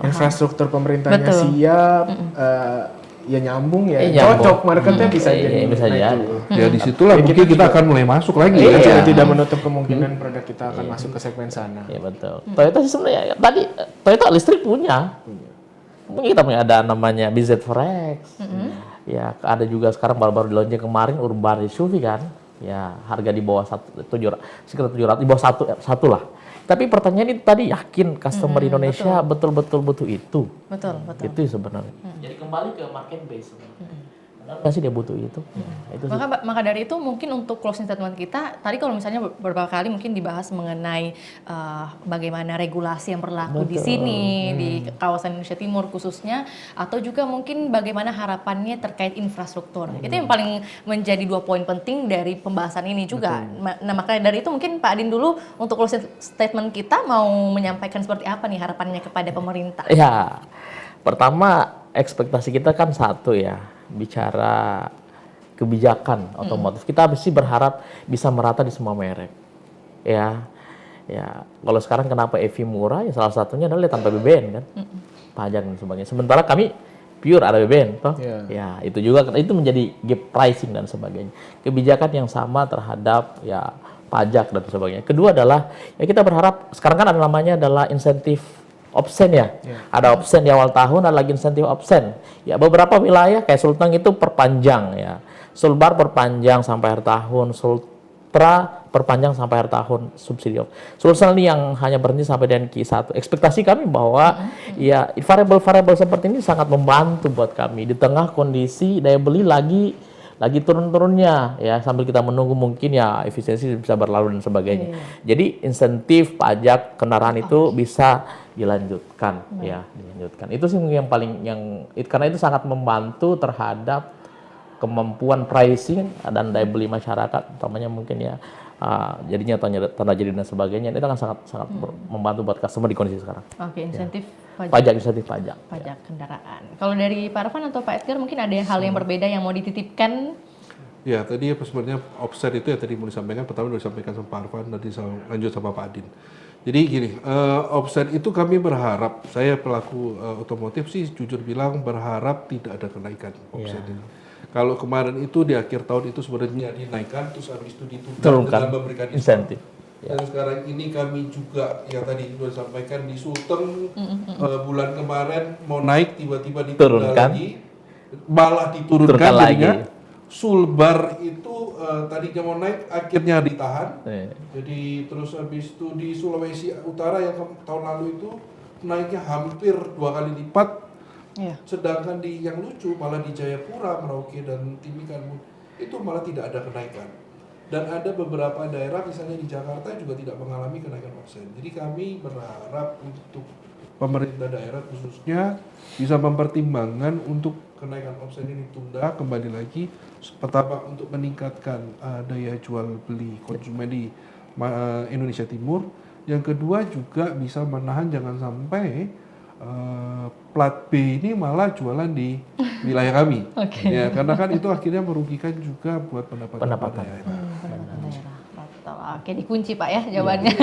infrastruktur pemerintahnya siap, ya nyambung ya, cocok marketnya bisa jadi bisa jadi. Ya disitulah mungkin kita akan mulai masuk lagi. Tidak menutup kemungkinan produk kita akan masuk ke segmen sana. Iya betul. Toyota sih sebenarnya tadi Toyota listrik punya. Mungkin kita punya ada namanya BZ4X. Ya ada juga sekarang baru-baru di launching kemarin Urban SUV kan. Ya harga di bawah sekitar 700 di bawah satu lah. Tapi pertanyaan itu tadi yakin customer Indonesia betul-betul butuh itu. Betul. Itu sebenarnya. Jadi kembali ke market base. Benar nggak sih dia butuh itu? Itu Maka dari itu mungkin untuk closing statement kita, tadi kalau misalnya beberapa kali mungkin dibahas mengenai bagaimana regulasi yang berlaku di sini, di kawasan Indonesia Timur khususnya, atau juga mungkin bagaimana harapannya terkait infrastruktur. Itu yang paling menjadi 2 poin penting dari pembahasan ini juga. Nah, maka dari itu mungkin Pak Adin dulu untuk closing statement kita mau menyampaikan seperti apa nih harapannya kepada pemerintah? Ya, pertama ekspektasi kita kan satu ya. Bicara kebijakan otomotif, kita mesti berharap bisa merata di semua merek. Ya, kalau sekarang kenapa EV murah? Ya salah satunya adalah tanpa BBM kan, pajak dan sebagainya. Sementara kami pure ada BBM, toh. Ya itu juga itu menjadi gap pricing dan sebagainya. Kebijakan yang sama terhadap ya pajak dan sebagainya. Kedua adalah ya kita berharap sekarang kan ada namanya adalah insentif opsen ya. Ada opsen di awal tahun, ada lagi insentif opsen. Ya beberapa wilayah kayak Sulteng itu perpanjang ya. Sulbar perpanjang sampai akhir tahun, Sultra perpanjang sampai akhir tahun subsidi. Sulsel ini yang hanya berhenti sampai dengan Q1. Ekspektasi kami bahwa ya variabel-variabel seperti ini sangat membantu buat kami di tengah kondisi daya beli lagi turun-turunnya ya, sambil kita menunggu mungkin ya efisiensi bisa berlalu dan sebagainya. Jadi insentif pajak kendaraan itu bisa dilanjutkan ya, dilanjutkan. Itu sih yang paling karena itu sangat membantu terhadap kemampuan pricing dan daya beli masyarakat, utamanya mungkin ya jadinya tanda jadi dan sebagainya. Itu akan sangat membantu buat customer di kondisi sekarang. Oke, insentif insentif pajak kendaraan. Kalau dari Pak Arfan atau Pak Edgar mungkin ada hal yang berbeda yang mau dititipkan? Ya tadi sebenarnya offset itu ya tadi mau disampaikan, pertama udah disampaikan sama Pak Arfan, nanti lanjut sama Pak Adin. Jadi gini, offset itu kami berharap, saya pelaku otomotif sih jujur bilang berharap tidak ada kenaikan offset ini. Kalau kemarin itu di akhir tahun itu sebenarnya dinaikkan, terus habis itu diturunkan dengan memberikan insentif. Dan sekarang ini kami juga yang tadi sudah disampaikan di Sulteng bulan kemarin mau naik tiba-tiba diturunkan lagi, malah diturunkan jadinya. Sulbar itu tadinya mau naik akhirnya ditahan. Jadi terus habis itu di Sulawesi Utara yang tahun lalu itu naiknya hampir 2 kali lipat. Sedangkan di yang lucu malah di Jayapura, Merauke dan Timikan itu malah tidak ada kenaikan. Dan ada beberapa daerah misalnya di Jakarta juga tidak mengalami kenaikan offset. Jadi kami berharap untuk pemerintah daerah khususnya bisa mempertimbangkan untuk kenaikan offset ini ditunda kembali lagi. Pertama untuk meningkatkan daya jual beli konsumen di Indonesia Timur. Yang kedua juga bisa menahan jangan sampai plat B ini malah jualan di wilayah kami. Ya, karena kan itu akhirnya merugikan juga buat pendapatan daerah. Oke, dikunci Pak ya jawabannya.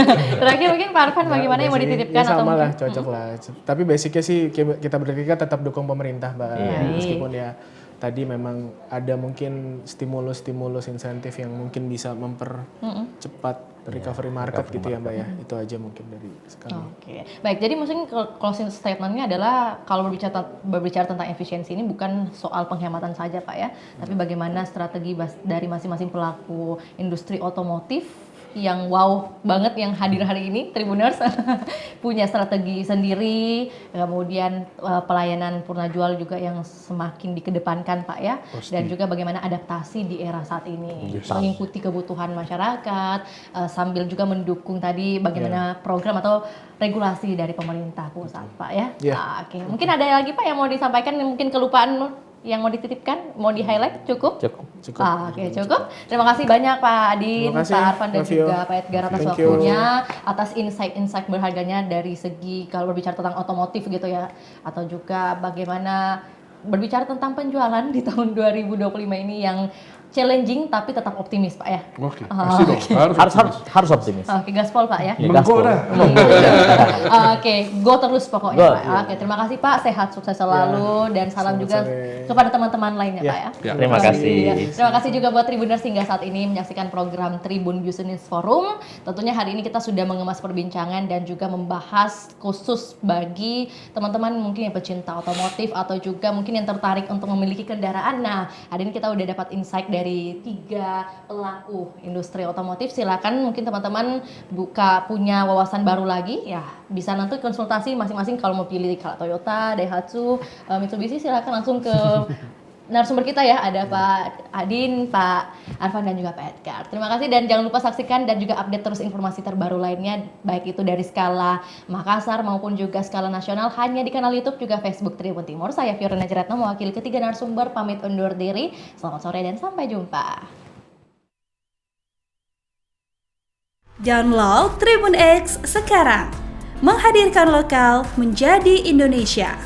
Terakhir mungkin Pak Arfan bagaimana yang mau dititipkan ya, sama atau lah, cocok lah. Tapi basicnya sih kita bertiga tetap dukung pemerintah, Mbak. Meskipun ya tadi memang ada mungkin stimulus insentif yang mungkin bisa mempercepat recovery market gitu ya Mbak ya. Itu aja mungkin dari sekarang. Oke. Baik, jadi maksudnya closing statement-nya adalah kalau berbicara tentang efisiensi ini bukan soal penghematan saja Pak ya, tapi bagaimana strategi dari masing-masing pelaku industri otomotif yang wow banget yang hadir hari ini, Tribuners. Punya strategi sendiri, kemudian pelayanan purna jual juga yang semakin dikedepankan Pak ya. Dan juga bagaimana adaptasi di era saat ini, mengikuti kebutuhan masyarakat, sambil juga mendukung tadi bagaimana program atau regulasi dari pemerintah pusat Pak ya. Oke. Mungkin ada lagi Pak yang mau disampaikan, mungkin kelupaan yang mau dititipkan, mau di-highlight? Cukup? Oke, cukup. Terima kasih banyak Pak Adin, Pak Arfan, dan juga Pak Edgar atas waktunya, atas insight-insight berharganya dari segi kalau berbicara tentang otomotif gitu ya, atau juga bagaimana berbicara tentang penjualan di tahun 2025 ini yang challenging tapi tetap optimis Pak ya. Oke, pasti dong. Harus optimis. Oke, gaspol Pak ya. Menggo dah. Oke, go terus pokoknya Pak. Oke, terima kasih Pak, sehat sukses selalu dan salam juga kepada teman-teman lainnya Pak ya. Terima kasih. Terima kasih juga buat Tribuners hingga saat ini menyaksikan program Tribun Business Forum. Tentunya hari ini kita sudah mengemas perbincangan dan juga membahas khusus bagi teman-teman mungkin yang pecinta otomotif atau juga mungkin yang tertarik untuk memiliki kendaraan. Nah, hari ini kita udah dapat insight dari 3 pelaku industri otomotif. Silakan mungkin teman-teman punya wawasan baru lagi ya, bisa nanti konsultasi masing-masing kalau mau pilih kalau Toyota, Daihatsu, Mitsubishi, silakan langsung ke narasumber kita ya, ada Pak Adin, Pak Arfan, dan juga Pak Edgar. Terima kasih dan jangan lupa saksikan dan juga update terus informasi terbaru lainnya, baik itu dari skala Makassar maupun juga skala nasional, hanya di kanal YouTube juga Facebook Tribun Timur. Saya Fiorina Jeratno mewakili ketiga narasumber pamit undur diri. Selamat sore dan sampai jumpa. Download Tribun X sekarang, menghadirkan lokal menjadi Indonesia.